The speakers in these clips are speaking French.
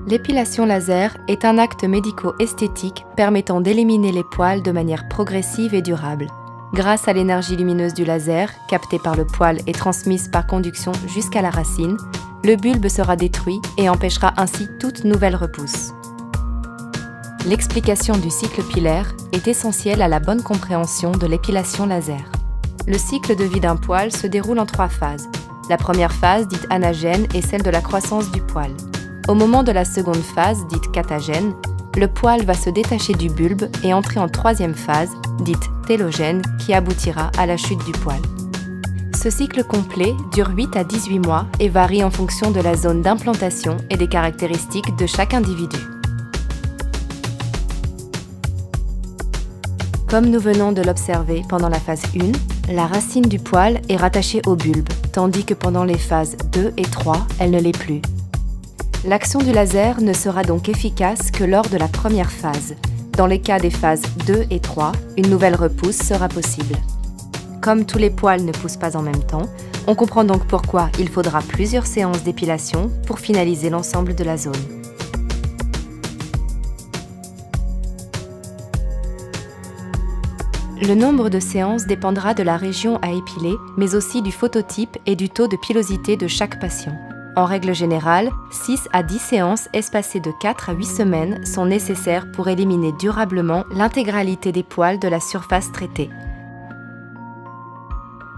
L'épilation laser est un acte médico-esthétique permettant d'éliminer les poils de manière progressive et durable. Grâce à l'énergie lumineuse du laser, captée par le poil et transmise par conduction jusqu'à la racine, le bulbe sera détruit et empêchera ainsi toute nouvelle repousse. L'explication du cycle pilaire est essentielle à la bonne compréhension de l'épilation laser. Le cycle de vie d'un poil se déroule en 3 phases. La première phase, dite anagène, est celle de la croissance du poil. Au moment de la seconde phase, dite catagène, le poil va se détacher du bulbe et entrer en 3e phase, dite télogène, qui aboutira à la chute du poil. Ce cycle complet dure 8 à 18 mois et varie en fonction de la zone d'implantation et des caractéristiques de chaque individu. Comme nous venons de l'observer pendant la phase 1, la racine du poil est rattachée au bulbe, tandis que pendant les phases 2 et 3, elle ne l'est plus. L'action du laser ne sera donc efficace que lors de la première phase. Dans les cas des phases 2 et 3, une nouvelle repousse sera possible. Comme tous les poils ne poussent pas en même temps, on comprend donc pourquoi il faudra plusieurs séances d'épilation pour finaliser l'ensemble de la zone. Le nombre de séances dépendra de la région à épiler, mais aussi du phototype et du taux de pilosité de chaque patient. En règle générale, 6 à 10 séances espacées de 4 à 8 semaines sont nécessaires pour éliminer durablement l'intégralité des poils de la surface traitée.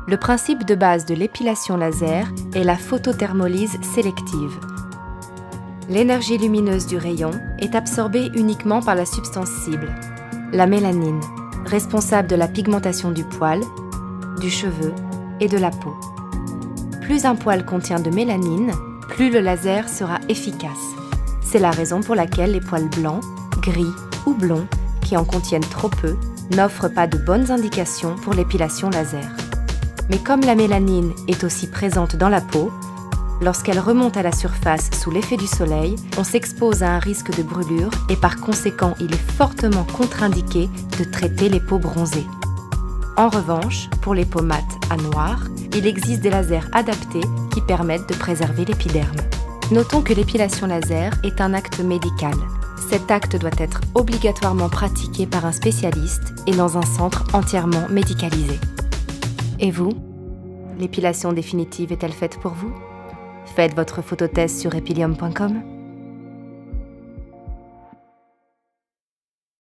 Le principe de base de l'épilation laser est la photothermolyse sélective. L'énergie lumineuse du rayon est absorbée uniquement par la substance cible, la mélanine, responsable de la pigmentation du poil, du cheveu et de la peau. Plus un poil contient de mélanine, plus le laser sera efficace. C'est la raison pour laquelle les poils blancs, gris ou blonds, qui en contiennent trop peu, n'offrent pas de bonnes indications pour l'épilation laser. Mais comme la mélanine est aussi présente dans la peau, lorsqu'elle remonte à la surface sous l'effet du soleil, on s'expose à un risque de brûlure et par conséquent, il est fortement contre-indiqué de traiter les peaux bronzées. En revanche, pour les peaux mates à noir, il existe des lasers adaptés qui permettent de préserver l'épiderme. Notons que l'épilation laser est un acte médical. Cet acte doit être obligatoirement pratiqué par un spécialiste et dans un centre entièrement médicalisé. Et vous, l'épilation définitive est-elle faite pour vous ? Faites votre phototest sur epilium.com.